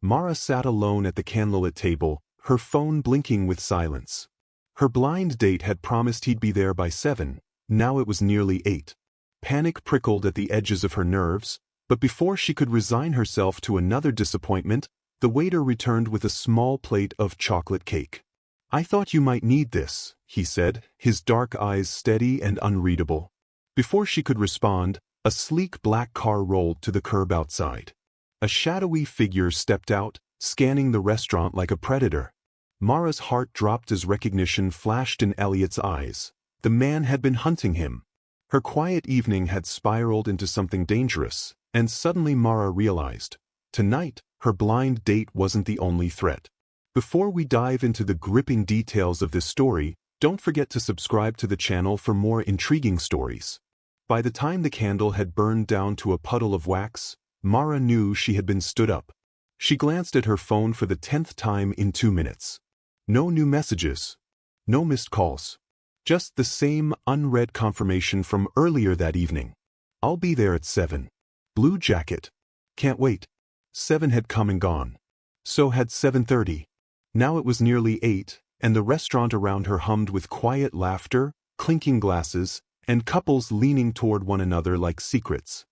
Mara sat alone at the candlelit table, her phone blinking with silence. Her blind date had promised he'd be there by 7, now it was nearly 8. Panic prickled at the edges of her nerves, but before she could resign herself to another disappointment, the waiter returned with a small plate of chocolate cake. "I thought you might need this," he said, his dark eyes steady and unreadable. Before she could respond, a sleek black car rolled to the curb outside. A shadowy figure stepped out, scanning the restaurant like a predator. Mara's heart dropped as recognition flashed in Elliot's eyes. The man had been hunting him. Her quiet evening had spiraled into something dangerous, and suddenly Mara realized, tonight, her blind date wasn't the only threat. Before we dive into the gripping details of this story, don't forget to subscribe to the channel for more intriguing stories. By the time the candle had burned down to a puddle of wax, Mara knew she had been stood up. She glanced at her phone for the 10th time in 2 minutes. No new messages. No missed calls. Just the same unread confirmation from earlier that evening. "I'll be there at 7. Blue jacket. Can't wait." 7 had come and gone. So had 7:30. Now it was nearly 8, and the restaurant around her hummed with quiet laughter, clinking glasses, and couples leaning toward one another like secrets.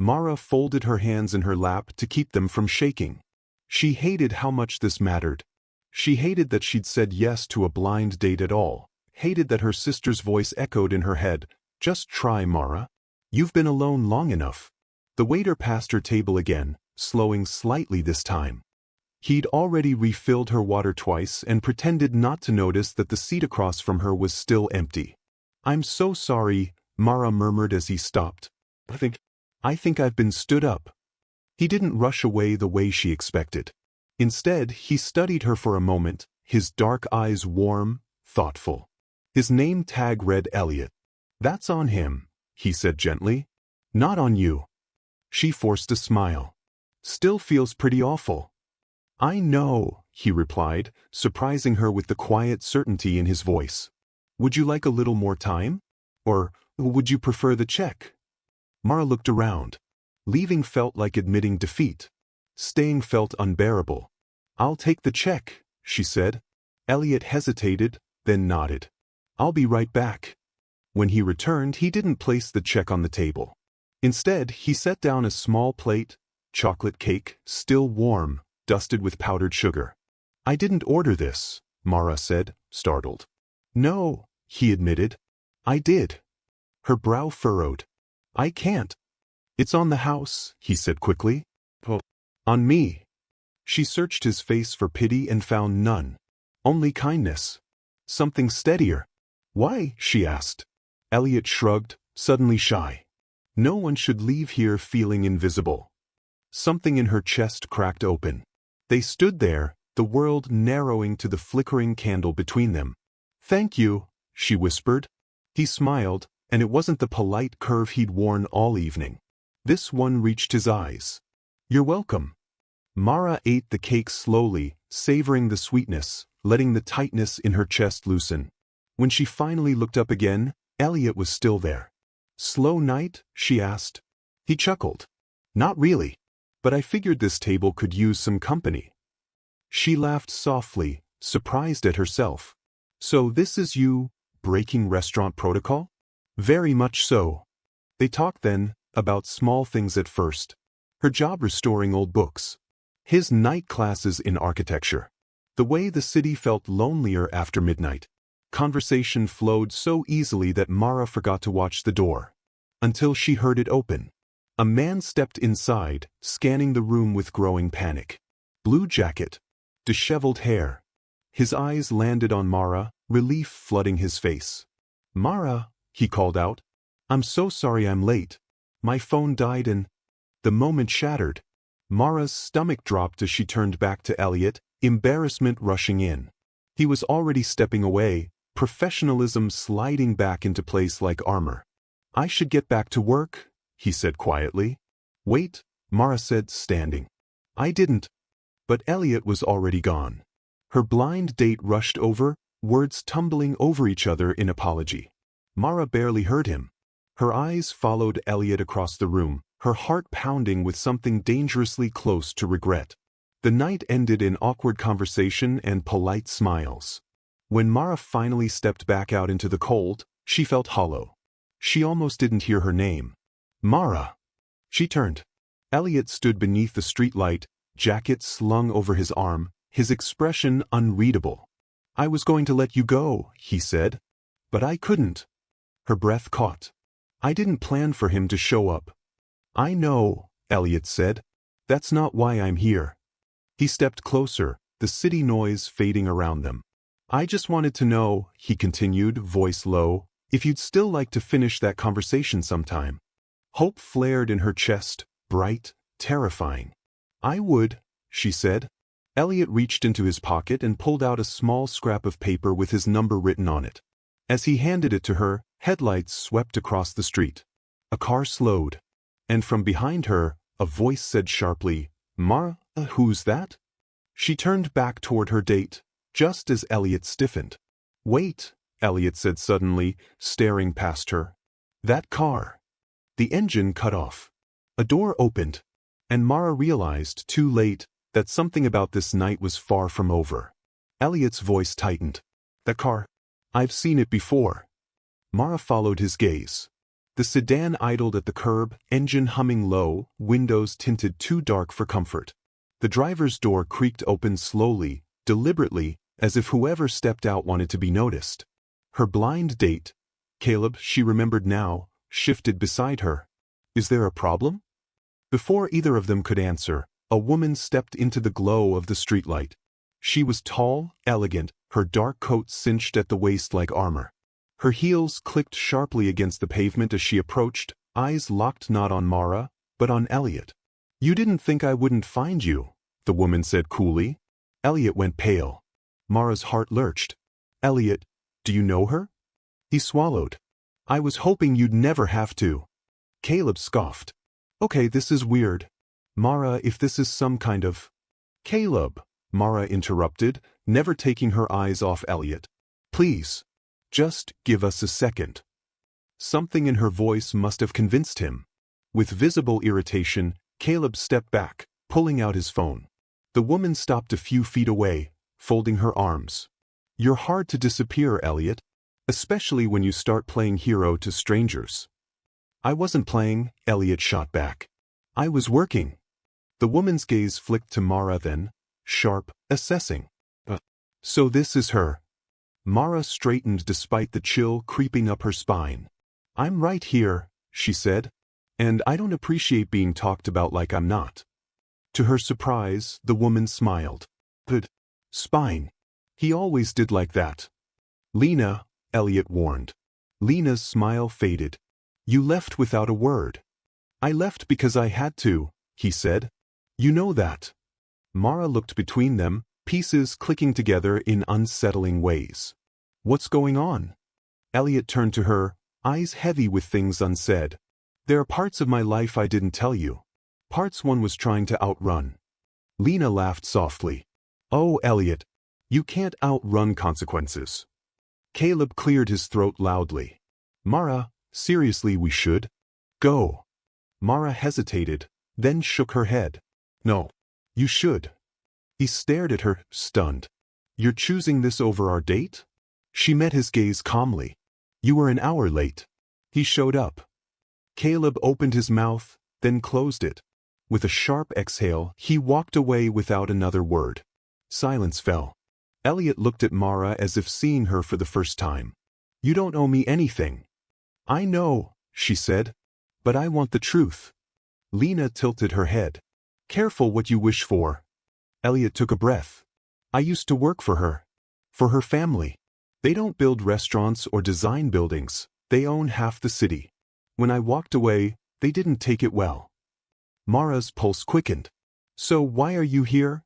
Mara folded her hands in her lap to keep them from shaking. She hated how much this mattered. She hated that she'd said yes to a blind date at all, hated that her sister's voice echoed in her head, "Just try, Mara. You've been alone long enough." The waiter passed her table again, slowing slightly this time. He'd already refilled her water twice and pretended not to notice that the seat across from her was still empty. "I'm so sorry," Mara murmured as he stopped. I think I've been stood up." He didn't rush away the way she expected. Instead, he studied her for a moment, his dark eyes warm, thoughtful. His name tag read Elliot. "That's on him," he said gently. "Not on you." She forced a smile. "Still feels pretty awful." "I know," he replied, surprising her with the quiet certainty in his voice. "Would you like a little more time? Or would you prefer the check?" Mara looked around. Leaving felt like admitting defeat. Staying felt unbearable. "I'll take the check," she said. Elliot hesitated, then nodded. "I'll be right back." When he returned, he didn't place the check on the table. Instead, he set down a small plate, chocolate cake, still warm, dusted with powdered sugar. "I didn't order this," Mara said, startled. "No," he admitted. "I did." Her brow furrowed. "I can't." "It's on the house," he said quickly. "On me." She searched his face for pity and found none. Only kindness. Something steadier. "Why?" she asked. Elliot shrugged, suddenly shy. No one should leave here feeling invisible. Something in her chest cracked open. They stood there, the world narrowing to the flickering candle between them. "Thank you," she whispered. He smiled, and it wasn't the polite curve he'd worn all evening. This one reached his eyes. "You're welcome." Mara ate the cake slowly, savoring the sweetness, letting the tightness in her chest loosen. When she finally looked up again, Elliot was still there. "Slow night?" she asked. He chuckled. "Not really. But I figured this table could use some company." She laughed softly, surprised at herself. "So this is you, breaking restaurant protocol?" "Very much so." They talked then, about small things at first. Her job restoring old books. His night classes in architecture. The way the city felt lonelier after midnight. Conversation flowed so easily that Mara forgot to watch the door. Until she heard it open. A man stepped inside, scanning the room with growing panic. Blue jacket. Disheveled hair. His eyes landed on Mara, relief flooding his face. "Mara," he called out. "I'm so sorry I'm late. My phone died and—" The moment shattered. Mara's stomach dropped as she turned back to Elliot, embarrassment rushing in. He was already stepping away, professionalism sliding back into place like armor. "I should get back to work," he said quietly. "Wait," Mara said, standing. "I didn't." But Elliot was already gone. Her blind date rushed over, words tumbling over each other in apology. Mara barely heard him. Her eyes followed Elliot across the room, her heart pounding with something dangerously close to regret. The night ended in awkward conversation and polite smiles. When Mara finally stepped back out into the cold, she felt hollow. She almost didn't hear her name. Mara! She turned. Elliot stood beneath the streetlight, jacket slung over his arm, his expression unreadable. "I was going to let you go," he said. "But I couldn't." Her breath caught. "I didn't plan for him to show up." "I know," Elliot said. "That's not why I'm here." He stepped closer, the city noise fading around them. "I just wanted to know," he continued, voice low, "if you'd still like to finish that conversation sometime." Hope flared in her chest, bright, terrifying. "I would," she said. Elliot reached into his pocket and pulled out a small scrap of paper with his number written on it. As he handed it to her, headlights swept across the street. A car slowed. And from behind her, a voice said sharply, "Mara, who's that?" She turned back toward her date, just as Elliot stiffened. "Wait," Elliot said suddenly, staring past her. "That car." The engine cut off. A door opened, and Mara realized, too late, that something about this night was far from over. Elliot's voice tightened. "That car? I've seen it before." Mara followed his gaze. The sedan idled at the curb, engine humming low, windows tinted too dark for comfort. The driver's door creaked open slowly, deliberately, as if whoever stepped out wanted to be noticed. Her blind date, Caleb, she remembered now, shifted beside her. "Is there a problem?" Before either of them could answer, a woman stepped into the glow of the streetlight. She was tall, elegant, her dark coat cinched at the waist like armor. Her heels clicked sharply against the pavement as she approached, eyes locked not on Mara, but on Elliot. "You didn't think I wouldn't find you," the woman said coolly. Elliot went pale. Mara's heart lurched. "Elliot, do you know her?" He swallowed. "I was hoping you'd never have to." Caleb scoffed. "Okay, this is weird. Mara, if this is some kind of—" "Caleb," Mara interrupted, never taking her eyes off Elliot. "Please. Just give us a second." Something in her voice must have convinced him. With visible irritation, Caleb stepped back, pulling out his phone. The woman stopped a few feet away, folding her arms. "You're hard to disappear, Elliot. Especially when you start playing hero to strangers." "I wasn't playing," Elliot shot back. "I was working." The woman's gaze flicked to Mara then, sharp, assessing. So this is her." Mara straightened despite the chill creeping up her spine. "I'm right here," she said. "And I don't appreciate being talked about like I'm not." To her surprise, the woman smiled. "Good. Spine. He always did like that." "Lena," Elliot warned. Lena's smile faded. "You left without a word." "I left because I had to," he said. "You know that." Mara looked between them, pieces clicking together in unsettling ways. "What's going on?" Elliot turned to her, eyes heavy with things unsaid. "There are parts of my life I didn't tell you. Parts one was trying to outrun." Lena laughed softly. "Oh, Elliot, you can't outrun consequences." Caleb cleared his throat loudly. "Mara, seriously, we should go." Mara hesitated, then shook her head. "No, you should." He stared at her, stunned. "You're choosing this over our date?" She met his gaze calmly. "You were an hour late." He showed up. Caleb opened his mouth, then closed it. With a sharp exhale, he walked away without another word. Silence fell. Elliot looked at Mara as if seeing her for the first time. "You don't owe me anything." "I know," she said. "But I want the truth." Lena tilted her head. "Careful what you wish for." Elliot took a breath. "I used to work for her. For her family. They don't build restaurants or design buildings, they own half the city. When I walked away, they didn't take it well." Mara's pulse quickened. "So why are you here?"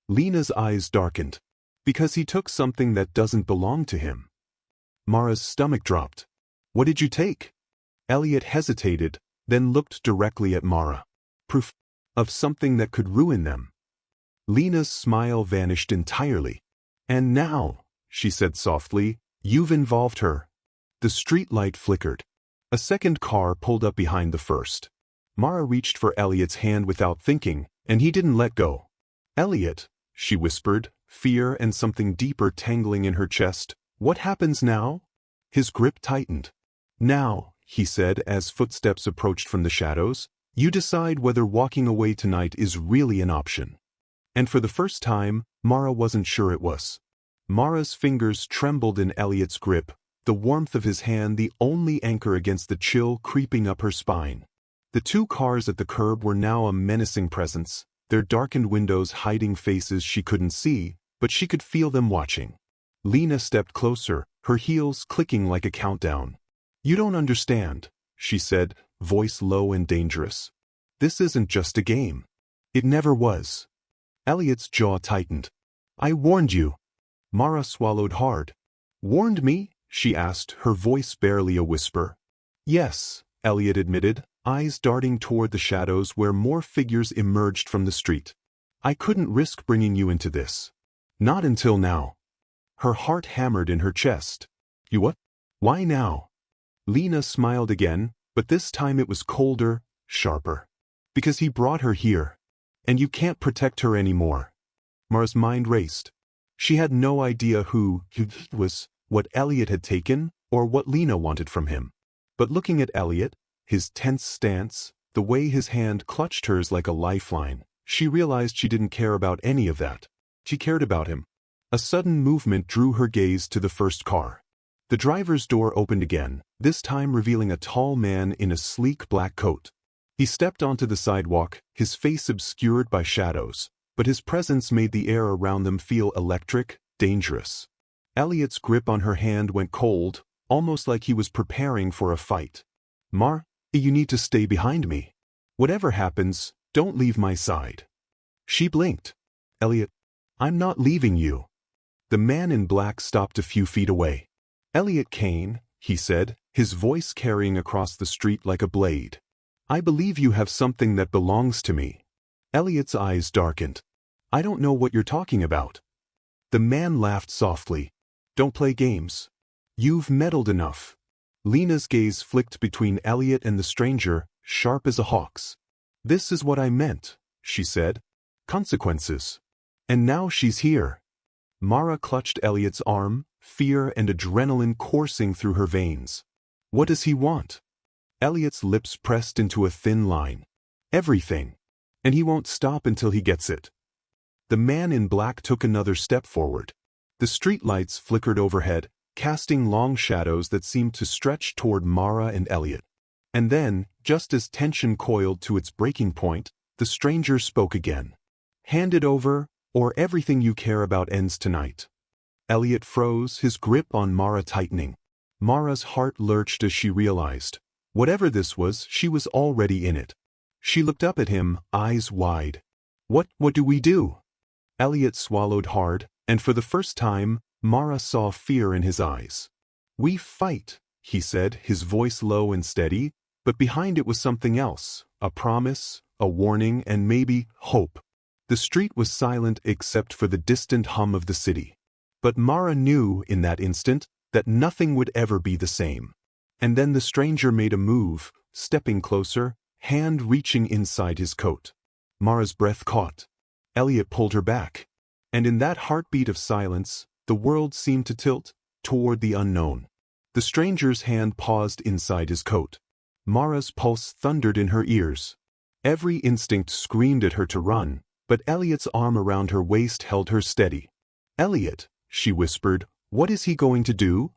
Lena's eyes darkened. "Because he took something that doesn't belong to him." Mara's stomach dropped. "What did you take?" Elliot hesitated, then looked directly at Mara. "Proof of something that could ruin them." Lena's smile vanished entirely. "And now," she said softly, "you've involved her." The streetlight flickered. A second car pulled up behind the first. Mara reached for Elliot's hand without thinking, and he didn't let go. Elliot, she whispered, fear and something deeper tangling in her chest. What happens now? His grip tightened. Now, he said as footsteps approached from the shadows, you decide whether walking away tonight is really an option. And for the first time, Mara wasn't sure it was. Mara's fingers trembled in Elliot's grip, the warmth of his hand the only anchor against the chill creeping up her spine. The two cars at the curb were now a menacing presence, their darkened windows hiding faces she couldn't see, but she could feel them watching. Lena stepped closer, her heels clicking like a countdown. You don't understand, she said, voice low and dangerous. This isn't just a game. It never was. Elliot's jaw tightened. I warned you. Mara swallowed hard. Warned me? She asked, her voice barely a whisper. Yes, Elliot admitted, eyes darting toward the shadows where more figures emerged from the street. I couldn't risk bringing you into this. Not until now. Her heart hammered in her chest. You what? Why now? Lena smiled again, but this time it was colder, sharper. Because he brought her here. And you can't protect her anymore. Mara's mind raced. She had no idea who he was, what Elliot had taken, or what Lena wanted from him. But looking at Elliot, his tense stance, the way his hand clutched hers like a lifeline, she realized she didn't care about any of that. She cared about him. A sudden movement drew her gaze to the first car. The driver's door opened again, this time revealing a tall man in a sleek black coat. He stepped onto the sidewalk, his face obscured by shadows, but his presence made the air around them feel electric, dangerous. Elliot's grip on her hand went cold, almost like he was preparing for a fight. Mar, you need to stay behind me. Whatever happens, don't leave my side. She blinked. Elliot, I'm not leaving you. The man in black stopped a few feet away. Elliot Kane, he said, his voice carrying across the street like a blade. I believe you have something that belongs to me. Elliot's eyes darkened. I don't know what you're talking about. The man laughed softly. Don't play games. You've meddled enough. Lena's gaze flicked between Elliot and the stranger, sharp as a hawk's. This is what I meant, she said. Consequences. And now she's here. Mara clutched Elliot's arm, fear and adrenaline coursing through her veins. What does he want? Elliot's lips pressed into a thin line. Everything. And he won't stop until he gets it. The man in black took another step forward. The streetlights flickered overhead, casting long shadows that seemed to stretch toward Mara and Elliot. And then, just as tension coiled to its breaking point, the stranger spoke again. Hand it over, or everything you care about ends tonight. Elliot froze, his grip on Mara tightening. Mara's heart lurched as she realized. Whatever this was, she was already in it. She looked up at him, eyes wide. What do we do? Elliot swallowed hard, and for the first time, Mara saw fear in his eyes. We fight, he said, his voice low and steady, but behind it was something else, a promise, a warning, and maybe hope. The street was silent except for the distant hum of the city. But Mara knew, in that instant, that nothing would ever be the same. And then the stranger made a move, stepping closer, hand reaching inside his coat. Mara's breath caught. Elliot pulled her back. And in that heartbeat of silence, the world seemed to tilt toward the unknown. The stranger's hand paused inside his coat. Mara's pulse thundered in her ears. Every instinct screamed at her to run, but Elliot's arm around her waist held her steady. Elliot, she whispered, what is he going to do?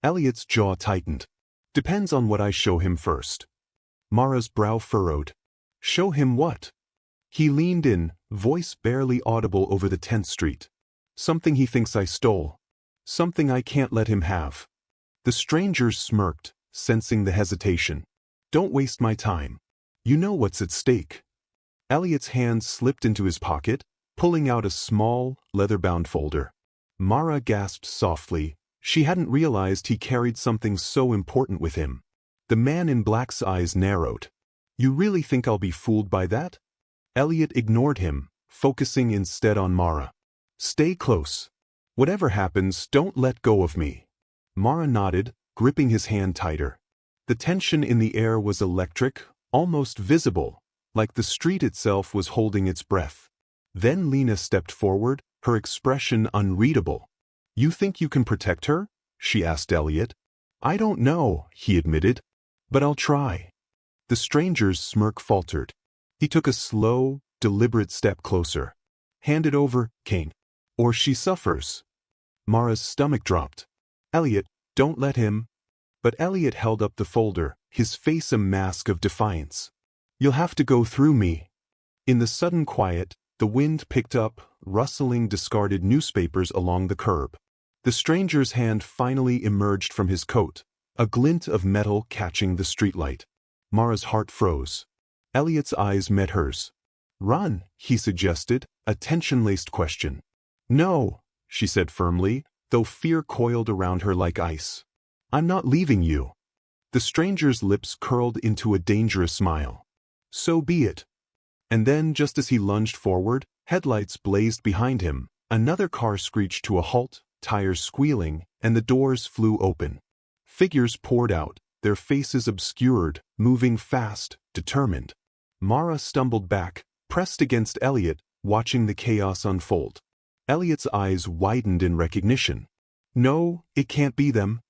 Elliot's jaw tightened. Depends on what I show him first. Mara's brow furrowed. Show him what? He leaned in, voice barely audible over the tense street. Something he thinks I stole. Something I can't let him have. The stranger smirked, sensing the hesitation. Don't waste my time. You know what's at stake. Elliot's hand slipped into his pocket, pulling out a small, leather-bound folder. Mara gasped softly. She hadn't realized he carried something so important with him. The man in black's eyes narrowed. You really think I'll be fooled by that? Elliot ignored him, focusing instead on Mara. Stay close. Whatever happens, don't let go of me. Mara nodded, gripping his hand tighter. The tension in the air was electric, almost visible, like the street itself was holding its breath. Then Lena stepped forward, her expression unreadable. "You think you can protect her?" she asked Elliot. "I don't know," he admitted. "But I'll try." The stranger's smirk faltered. He took a slow, deliberate step closer. "Hand it over, Kane, or she suffers." Mara's stomach dropped. "Elliot, don't let him." But Elliot held up the folder, his face a mask of defiance. "You'll have to go through me." In the sudden quiet, the wind picked up, rustling discarded newspapers along the curb. The stranger's hand finally emerged from his coat, a glint of metal catching the streetlight. Mara's heart froze. Elliot's eyes met hers. "Run," he suggested, a tension-laced question. "No," she said firmly, though fear coiled around her like ice. "I'm not leaving you." The stranger's lips curled into a dangerous smile. "So be it." And then, just as he lunged forward, headlights blazed behind him, another car screeched to a halt, tires squealing, and the doors flew open. Figures poured out, their faces obscured, moving fast, determined. Mara stumbled back, pressed against Elliot, watching the chaos unfold. Elliot's eyes widened in recognition. "No, it can't be them."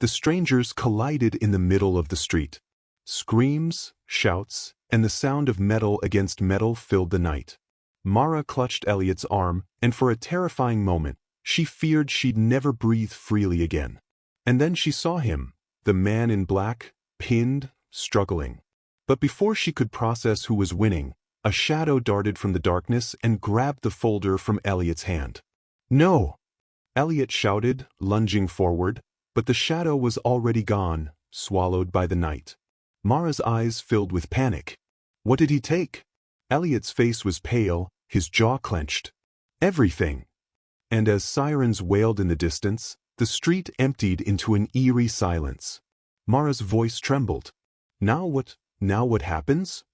The strangers collided in the middle of the street. Screams, shouts, and the sound of metal against metal filled the night. Mara clutched Elliot's arm, and for a terrifying moment, she feared she'd never breathe freely again. And then she saw him, the man in black, pinned, struggling. But before she could process who was winning, a shadow darted from the darkness and grabbed the folder from Elliot's hand. "No!" Elliot shouted, lunging forward, but the shadow was already gone, swallowed by the night. Mara's eyes filled with panic. What did he take? Elliot's face was pale, his jaw clenched. "Everything." And as sirens wailed in the distance, the street emptied into an eerie silence. Mara's voice trembled. Now what happens?"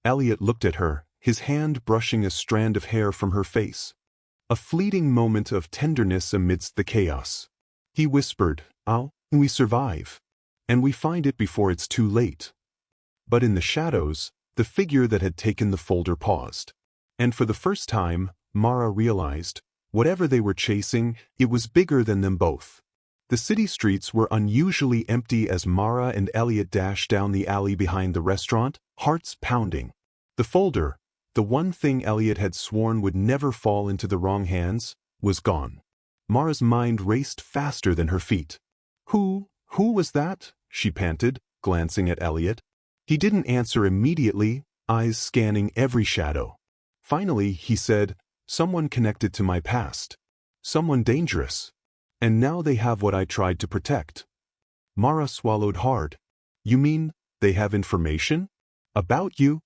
Elliot looked at her, his hand brushing a strand of hair from her face. A fleeting moment of tenderness amidst the chaos. He whispered, "We survive. And we find it before it's too late." But in the shadows, the figure that had taken the folder paused. And for the first time, Mara realized, whatever they were chasing, it was bigger than them both. The city streets were unusually empty as Mara and Elliot dashed down the alley behind the restaurant, hearts pounding. The folder, the one thing Elliot had sworn would never fall into the wrong hands, was gone. Mara's mind raced faster than her feet. Who was that?" she panted, glancing at Elliot. He didn't answer immediately, eyes scanning every shadow. Finally, he said, "Someone connected to my past. Someone dangerous. And now they have what I tried to protect." Mara swallowed hard. "You mean, they have information? About you?"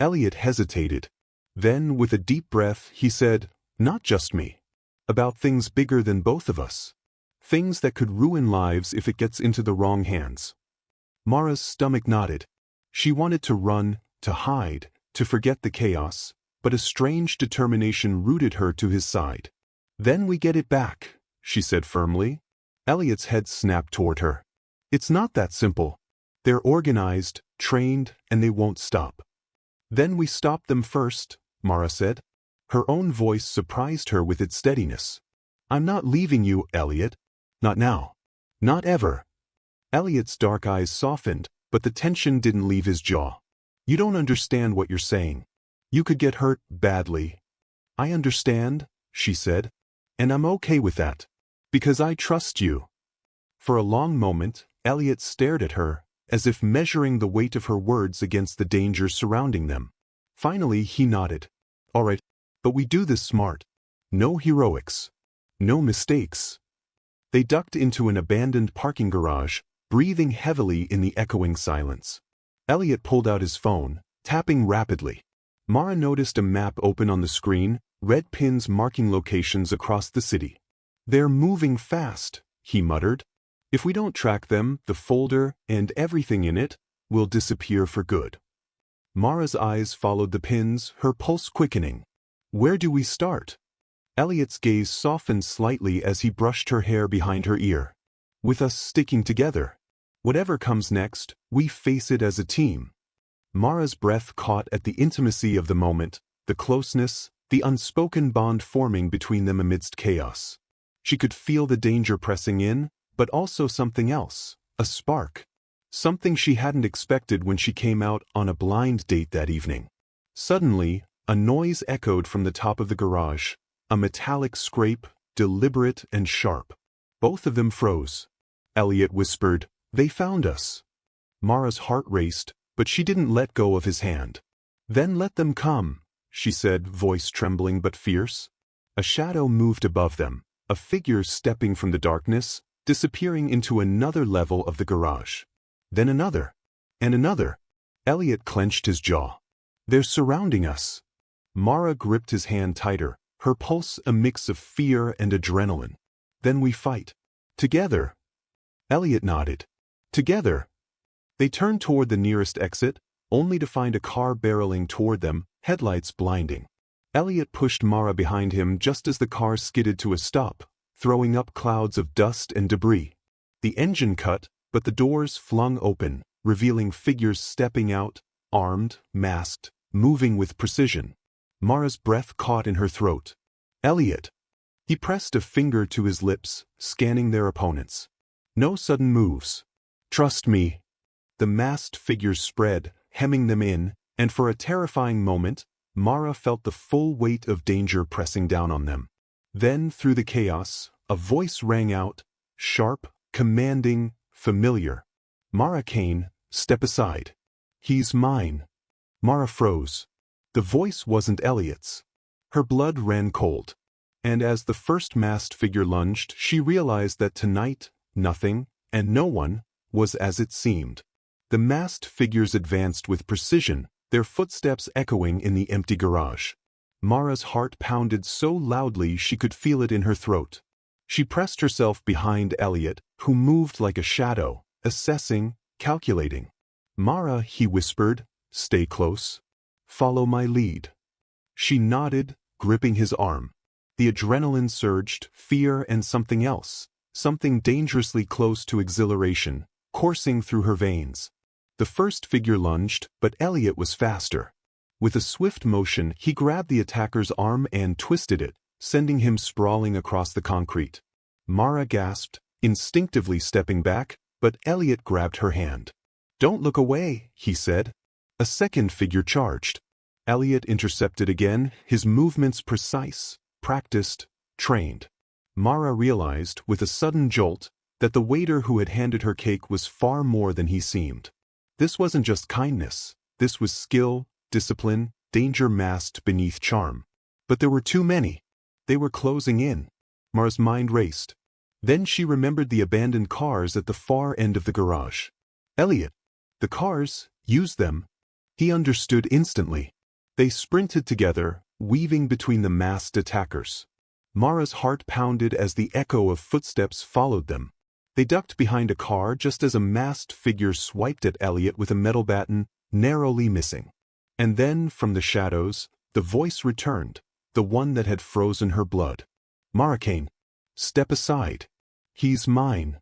Elliot hesitated. Then, with a deep breath, he said, "Not just me. About things bigger than both of us. Things that could ruin lives if it gets into the wrong hands." Mara's stomach knotted. She wanted to run, to hide, to forget the chaos, but a strange determination rooted her to his side. "Then we get it back," she said firmly. Elliot's head snapped toward her. "It's not that simple. They're organized, trained, and they won't stop." "Then we stop them first," Mara said. Her own voice surprised her with its steadiness. "I'm not leaving you, Elliot. Not now. Not ever." Elliot's dark eyes softened, but the tension didn't leave his jaw. "You don't understand what you're saying. You could get hurt badly." "I understand," she said. "And I'm okay with that. Because I trust you." For a long moment, Elliot stared at her, as if measuring the weight of her words against the dangers surrounding them. Finally, he nodded. "All right, but we do this smart. No heroics. No mistakes." They ducked into an abandoned parking garage, breathing heavily in the echoing silence. Elliot pulled out his phone, tapping rapidly. Mara noticed a map open on the screen, red pins marking locations across the city. "They're moving fast," he muttered. "If we don't track them, the folder, and everything in it, will disappear for good." Mara's eyes followed the pins, her pulse quickening. "Where do we start?" Elliot's gaze softened slightly as he brushed her hair behind her ear. "With us sticking together. Whatever comes next, we face it as a team." Mara's breath caught at the intimacy of the moment, the closeness, the unspoken bond forming between them amidst chaos. She could feel the danger pressing in, but also something else, a spark. Something she hadn't expected when she came out on a blind date that evening. Suddenly, a noise echoed from the top of the garage, a metallic scrape, deliberate and sharp. Both of them froze. Elliot whispered, "They found us." Mara's heart raced, but she didn't let go of his hand. "Then let them come," she said, voice trembling but fierce. A shadow moved above them, a figure stepping from the darkness, disappearing into another level of the garage. Then another. And another. Elliot clenched his jaw. "They're surrounding us." Mara gripped his hand tighter, her pulse a mix of fear and adrenaline. "Then we fight. Together." Elliot nodded. "Together." They turned toward the nearest exit, only to find a car barreling toward them, headlights blinding. Elliot pushed Mara behind him just as the car skidded to a stop, throwing up clouds of dust and debris. The engine cut, but the doors flung open, revealing figures stepping out, armed, masked, moving with precision. Mara's breath caught in her throat. "Elliot." He pressed a finger to his lips, scanning their opponents. "No sudden moves. Trust me." The masked figures spread, hemming them in, and for a terrifying moment, Mara felt the full weight of danger pressing down on them. Then, through the chaos, a voice rang out, sharp, commanding, familiar. "Mara Kane, step aside. He's mine." Mara froze. The voice wasn't Elliot's. Her blood ran cold. And as the first masked figure lunged, she realized that tonight, nothing, and no one, was as it seemed. The masked figures advanced with precision, their footsteps echoing in the empty garage. Mara's heart pounded so loudly she could feel it in her throat. She pressed herself behind Elliot, who moved like a shadow, assessing, calculating. "Mara," he whispered, "stay close. Follow my lead." She nodded, gripping his arm. The adrenaline surged, fear and something else, something dangerously close to exhilaration, coursing through her veins. The first figure lunged, but Elliot was faster. With a swift motion, he grabbed the attacker's arm and twisted it, sending him sprawling across the concrete. Mara gasped, instinctively stepping back, but Elliot grabbed her hand. "Don't look away," he said. A second figure charged. Elliot intercepted again, his movements precise, practiced, trained. Mara realized, with a sudden jolt, that the waiter who had handed her cake was far more than he seemed. This wasn't just kindness, this was skill, discipline, danger masked beneath charm. But there were too many. They were closing in. Mara's mind raced. Then she remembered the abandoned cars at the far end of the garage. Elliot. The cars, use them. He understood instantly. They sprinted together, weaving between the masked attackers. Mara's heart pounded as the echo of footsteps followed them. They ducked behind a car just as a masked figure swiped at Elliot with a metal baton, narrowly missing. And then, from the shadows, the voice returned, the one that had frozen her blood. "Mara Kane, step aside. He's mine."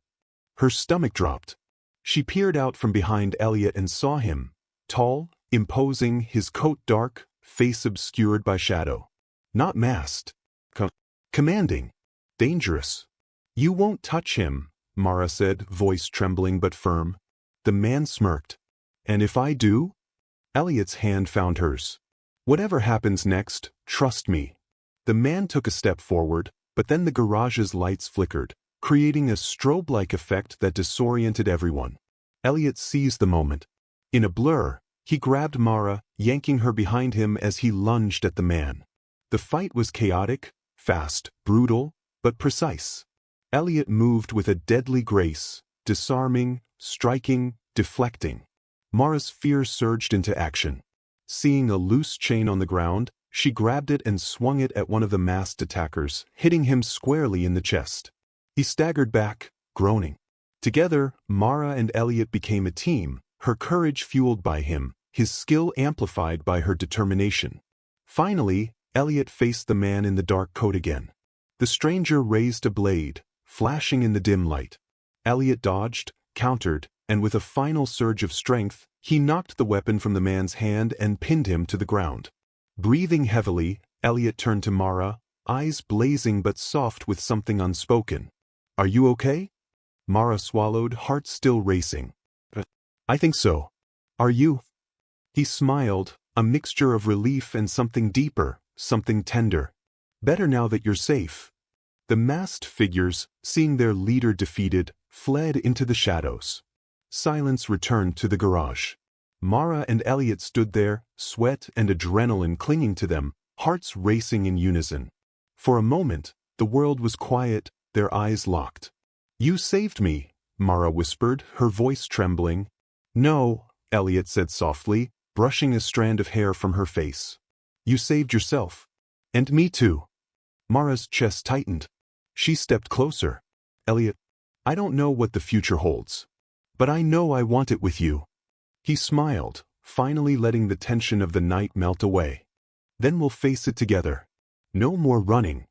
Her stomach dropped. She peered out from behind Elliot and saw him, tall, imposing, his coat dark, face obscured by shadow. Not masked. Commanding. Dangerous. "You won't touch him," Mara said, voice trembling but firm. The man smirked. "And if I do?" Elliot's hand found hers. "Whatever happens next, trust me." The man took a step forward, but then the garage's lights flickered, creating a strobe-like effect that disoriented everyone. Elliot seized the moment. In a blur, he grabbed Mara, yanking her behind him as he lunged at the man. The fight was chaotic, fast, brutal, but precise. Elliot moved with a deadly grace, disarming, striking, deflecting. Mara's fear surged into action. Seeing a loose chain on the ground, she grabbed it and swung it at one of the masked attackers, hitting him squarely in the chest. He staggered back, groaning. Together, Mara and Elliot became a team, her courage fueled by him, his skill amplified by her determination. Finally, Elliot faced the man in the dark coat again. The stranger raised a blade, flashing in the dim light. Elliot dodged, countered, and with a final surge of strength, he knocked the weapon from the man's hand and pinned him to the ground. Breathing heavily, Elliot turned to Mara, eyes blazing but soft with something unspoken. Are you okay? Mara swallowed, heart still racing. I think so. Are you? He smiled, a mixture of relief and something deeper, something tender. Better now that you're safe. The masked figures, seeing their leader defeated, fled into the shadows. Silence returned to the garage. Mara and Elliot stood there, sweat and adrenaline clinging to them, hearts racing in unison. For a moment, the world was quiet, their eyes locked. You saved me, Mara whispered, her voice trembling. No, Elliot said softly, brushing a strand of hair from her face. You saved yourself. And me too. Mara's chest tightened. She stepped closer. Elliot, I don't know what the future holds. But I know I want it with you. He smiled, finally letting the tension of the night melt away. Then we'll face it together. No more running.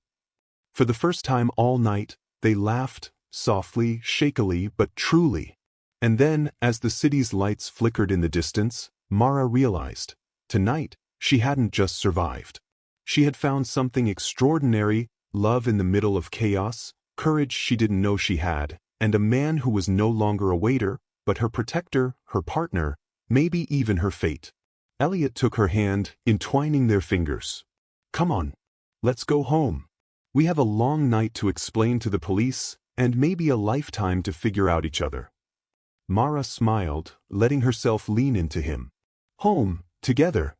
For the first time all night, they laughed, softly, shakily, but truly. And then, as the city's lights flickered in the distance, Mara realized, tonight, she hadn't just survived. She had found something extraordinary, love in the middle of chaos, courage she didn't know she had, and a man who was no longer a waiter, but her protector, her partner, maybe even her fate. Elliot took her hand, entwining their fingers. Come on. Let's go home. We have a long night to explain to the police, and maybe a lifetime to figure out each other. Mara smiled, letting herself lean into him. Home, together.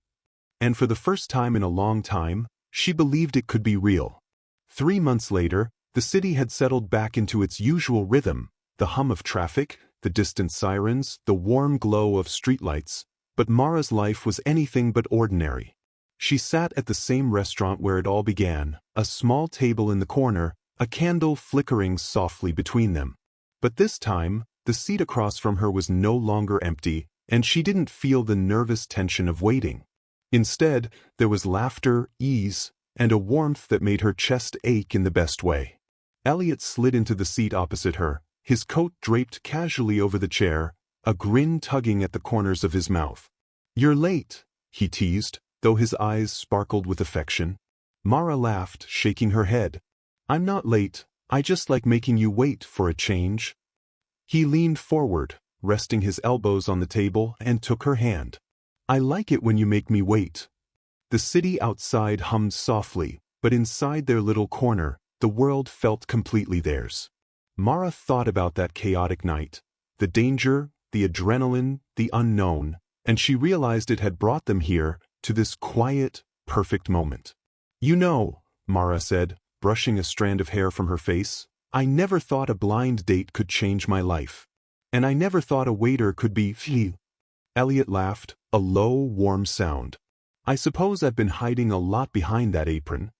And for the first time in a long time, she believed it could be real. 3 months later, the city had settled back into its usual rhythm, the hum of traffic, the distant sirens, the warm glow of streetlights, but Mara's life was anything but ordinary. She sat at the same restaurant where it all began, a small table in the corner, a candle flickering softly between them. But this time, the seat across from her was no longer empty, and she didn't feel the nervous tension of waiting. Instead, there was laughter, ease, and a warmth that made her chest ache in the best way. Elliot slid into the seat opposite her, his coat draped casually over the chair, a grin tugging at the corners of his mouth. You're late, he teased, though his eyes sparkled with affection. Mara laughed, shaking her head. I'm not late, I just like making you wait for a change. He leaned forward, resting his elbows on the table, and took her hand. I like it when you make me wait. The city outside hummed softly, but inside their little corner, the world felt completely theirs. Mara thought about that chaotic night, the danger, the adrenaline, the unknown, and she realized it had brought them here, to this quiet, perfect moment. You know, Mara said, brushing a strand of hair from her face, I never thought a blind date could change my life. And I never thought a waiter could be phew. Elliot laughed, a low, warm sound. I suppose I've been hiding a lot behind that apron.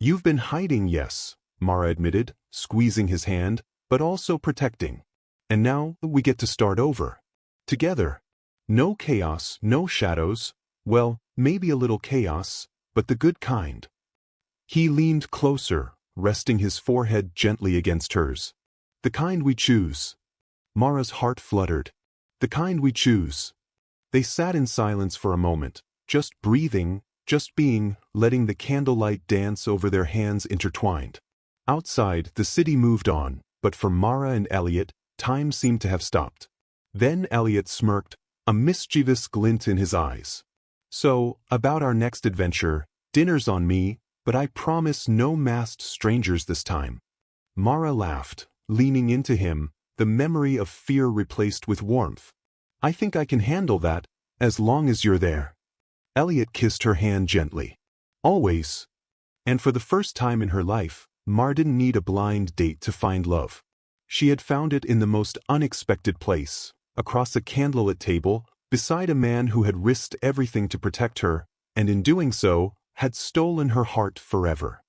You've been hiding, yes, Mara admitted, squeezing his hand, but also protecting. And now we get to start over. Together. No chaos, no shadows. Well, maybe a little chaos, but the good kind. He leaned closer, resting his forehead gently against hers. The kind we choose. Mara's heart fluttered. The kind we choose. They sat in silence for a moment, just breathing, just being, letting the candlelight dance over their hands intertwined. Outside, the city moved on, but for Mara and Elliot, time seemed to have stopped. Then Elliot smirked, a mischievous glint in his eyes. So, about our next adventure, dinner's on me, but I promise no masked strangers this time. Mara laughed, leaning into him, the memory of fear replaced with warmth. I think I can handle that, as long as you're there. Elliot kissed her hand gently. Always. And for the first time in her life, Mara didn't need a blind date to find love. She had found it in the most unexpected place, across a candlelit table, beside a man who had risked everything to protect her, and in doing so, had stolen her heart forever.